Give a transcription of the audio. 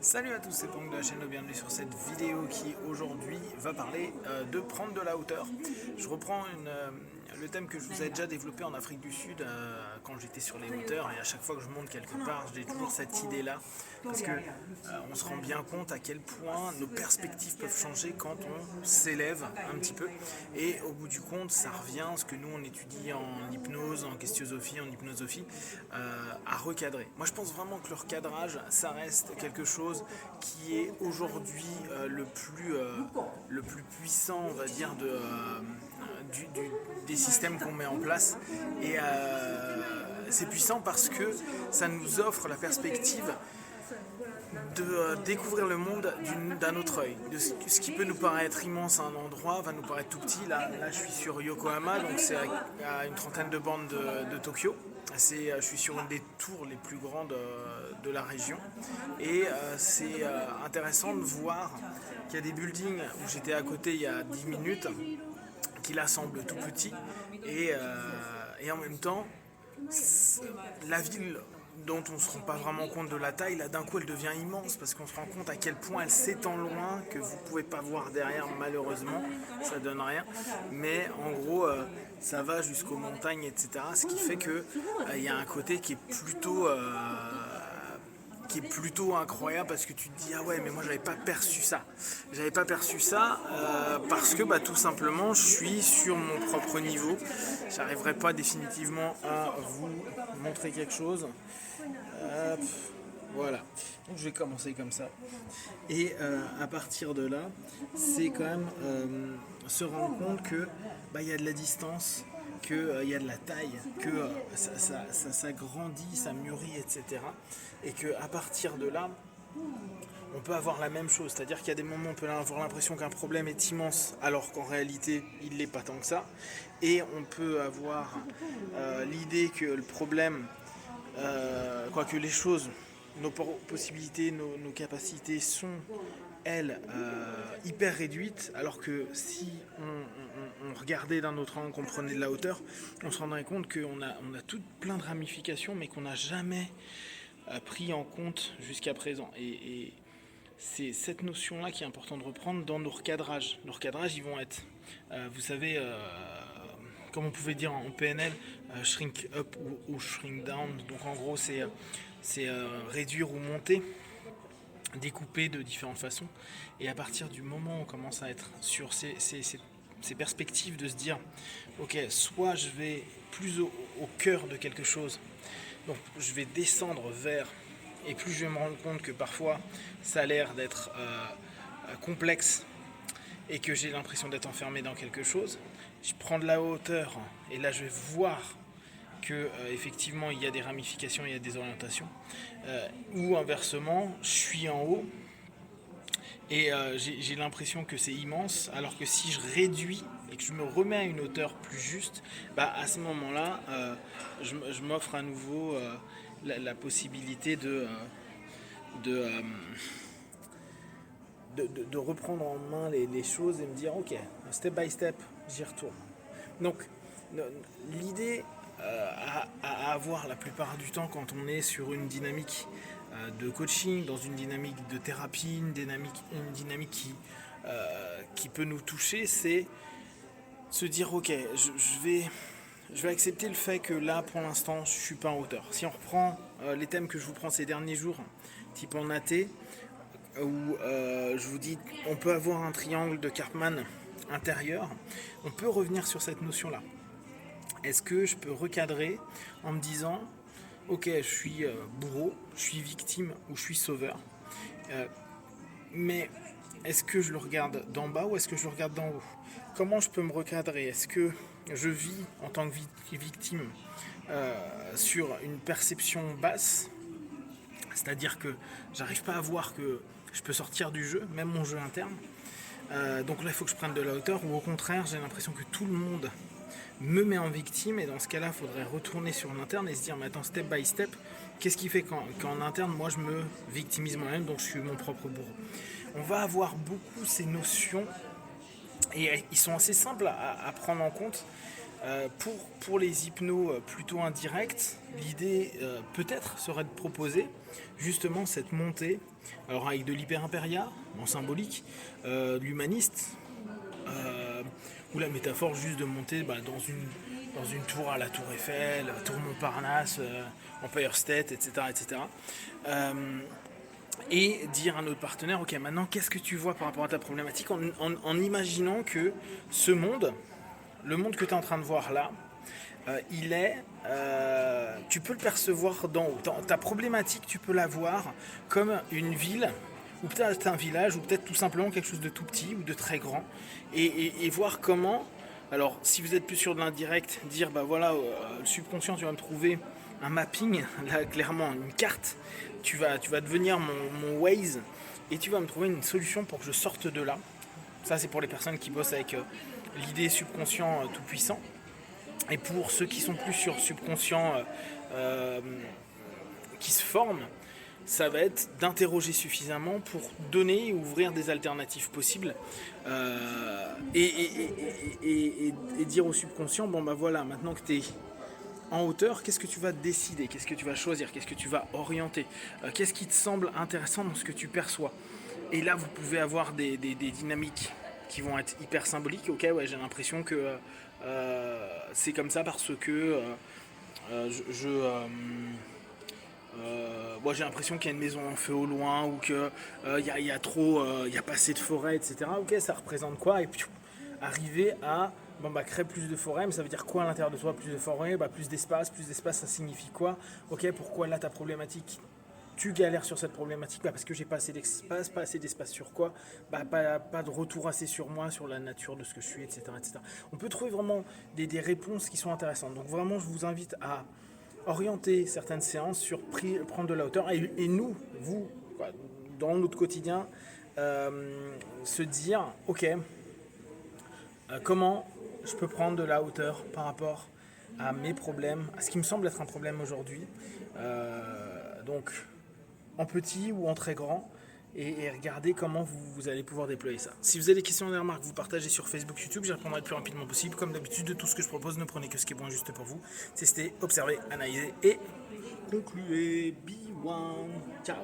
Salut à tous, c'est Pong de la chaîne, bienvenue sur cette vidéo qui aujourd'hui va parler de prendre de la hauteur. Je reprends le thème que je vous ai déjà développé en Afrique du Sud quand j'étais sur les hauteurs, et à chaque fois que je monte quelque part j'ai toujours cette idée là parce que on se rend bien compte à quel point nos perspectives peuvent changer quand on s'élève un petit peu, et au bout du compte ça revient à ce que nous on étudie en hypnose, en questiosophie, en hypnosophie, à recadrer. Moi je pense vraiment que le recadrage ça reste quelque chose qui est aujourd'hui le plus puissant, on va dire, des systèmes qu'on met en place. Et c'est puissant parce que ça nous offre la perspective de découvrir le monde d'un autre œil. Ce qui peut nous paraître immense à un endroit va nous paraître tout petit. Là je suis sur Yokohama, donc c'est à une trentaine de bornes de Tokyo. Je suis sur une des tours les plus grandes de la région, et c'est intéressant de voir qu'il y a des buildings où j'étais à côté il y a 10 minutes qui là semblent tout petits, et en même temps la ville dont on ne se rend pas vraiment compte de la taille, là d'un coup elle devient immense parce qu'on se rend compte à quel point elle s'étend loin, que vous ne pouvez pas voir derrière malheureusement, ça donne rien, mais en gros ça va jusqu'aux montagnes, etc. Ce qui fait que y a un côté qui est plutôt incroyable, parce que tu te dis ah ouais mais moi j'avais pas perçu ça, parce que tout simplement je suis sur mon propre niveau, j'arriverai pas définitivement à vous montrer quelque chose. Hop, voilà, donc je vais commencer comme ça, et à partir de là c'est quand même se rendre compte que y a de la distance, qu'il y a de la taille, que ça grandit, ça mûrit, etc. Et qu'à partir de là, on peut avoir la même chose. C'est-à-dire qu'il y a des moments où on peut avoir l'impression qu'un problème est immense, alors qu'en réalité, il ne l'est pas tant que ça. Et on peut avoir l'idée que le problème, que les choses, nos possibilités, nos capacités sont, elles, hyper réduites, alors que si on regardait d'un autre angle, qu'on prenait de la hauteur, on se rendrait compte qu'on a tout plein de ramifications, mais qu'on n'a jamais pris en compte jusqu'à présent. Et c'est cette notion-là qui est importante de reprendre dans nos recadrages. Nos recadrages, ils vont être, vous savez, comme on pouvait dire en PNL, shrink up ou shrink down. Donc en gros, c'est réduire ou monter, découper de différentes façons. Et à partir du moment où on commence à être sur ces perspectives de se dire ok, soit je vais plus au cœur de quelque chose, donc je vais descendre vers, et plus je vais me rendre compte que parfois ça a l'air d'être complexe et que j'ai l'impression d'être enfermé dans quelque chose, je prends de la hauteur et là je vais voir que effectivement il y a des ramifications, il y a des orientations, ou inversement je suis en haut et j'ai l'impression que c'est immense, alors que si je réduis et que je me remets à une hauteur plus juste, à ce moment-là, je m'offre à nouveau la possibilité de reprendre en main les choses et me dire ok, step by step, j'y retourne. Donc l'idée à avoir la plupart du temps quand on est sur une dynamique de coaching, dans une dynamique de thérapie, une dynamique qui peut nous toucher, c'est se dire ok, je vais accepter le fait que là pour l'instant je suis pas en hauteur. Si on reprend les thèmes que je vous prends ces derniers jours, type en AT, où je vous dis on peut avoir un triangle de Karpman intérieur, on peut revenir sur cette notion là. Est-ce que je peux recadrer en me disant ok, je suis bourreau, je suis victime ou je suis sauveur, mais est-ce que je le regarde d'en bas ou est-ce que je le regarde d'en haut? Comment je peux me recadrer? Est-ce que je vis en tant que victime sur une perception basse, c'est-à-dire que j'arrive pas à voir que je peux sortir du jeu, même mon jeu interne, donc là il faut que je prenne de la hauteur, ou au contraire j'ai l'impression que tout le monde me met en victime, et dans ce cas-là il faudrait retourner sur l'interne et se dire mais attends, step by step, qu'est-ce qui fait qu'en interne moi je me victimise moi-même, donc je suis mon propre bourreau. On va avoir beaucoup ces notions, et ils sont assez simples à prendre en compte, Pour les hypnos plutôt indirects, l'idée peut-être serait de proposer justement cette montée, alors avec de l'hyper-impéria en symbolique, de l'humaniste, ou la métaphore juste de monter dans une tour à la Tour Eiffel, Tour Montparnasse, Empire State, etc. etc. Et dire à notre partenaire, ok, maintenant qu'est-ce que tu vois par rapport à ta problématique en imaginant que ce monde, le monde que tu es en train de voir là, tu peux le percevoir d'en haut. Ta problématique, tu peux la voir comme une ville, ou peut-être un village, ou peut-être tout simplement quelque chose de tout petit ou de très grand, et voir comment. Alors, si vous êtes plus sur de l'indirect, dire bah voilà, le subconscient, tu vas me trouver un mapping, là clairement une carte, tu vas devenir mon Waze, et tu vas me trouver une solution pour que je sorte de là. Ça, c'est pour les personnes qui bossent avec l'idée subconscient tout puissant. Et pour ceux qui sont plus sur subconscient qui se forment, ça va être d'interroger suffisamment pour donner et ouvrir des alternatives possibles et dire au subconscient, bon bah voilà, maintenant que tu es en hauteur, qu'est-ce que tu vas décider, qu'est-ce que tu vas choisir, qu'est-ce que tu vas orienter, qu'est-ce qui te semble intéressant dans ce que tu perçois. Et là, vous pouvez avoir des dynamiques qui vont être hyper symboliques. Ok, ouais, j'ai l'impression que c'est comme ça parce que j'ai l'impression qu'il y a une maison en feu au loin ou que y a pas assez de forêt, etc. Ok, ça représente quoi? Et puis arriver à créer plus de forêt, mais ça veut dire quoi à l'intérieur de toi? Plus de forêt, plus d'espace, ça signifie quoi? Ok, pourquoi là ta problématique? Tu galères sur cette problématique parce que j'ai pas assez d'espace sur quoi? Pas de retour assez sur moi, sur la nature de ce que je suis, etc. etc. On peut trouver vraiment des réponses qui sont intéressantes. Donc vraiment, je vous invite à orienter certaines séances sur prendre de la hauteur et nous, vous, dans notre quotidien, se dire, ok, comment je peux prendre de la hauteur par rapport à mes problèmes, à ce qui me semble être un problème aujourd'hui. Donc, en petit ou en très grand, et regardez comment vous allez pouvoir déployer ça. Si vous avez des questions ou des remarques, vous partagez sur Facebook, YouTube, j'y répondrai le plus rapidement possible. Comme d'habitude, de tout ce que je propose, ne prenez que ce qui est bon et juste pour vous. Testez, observez, analysez et concluez. Be one. Ciao.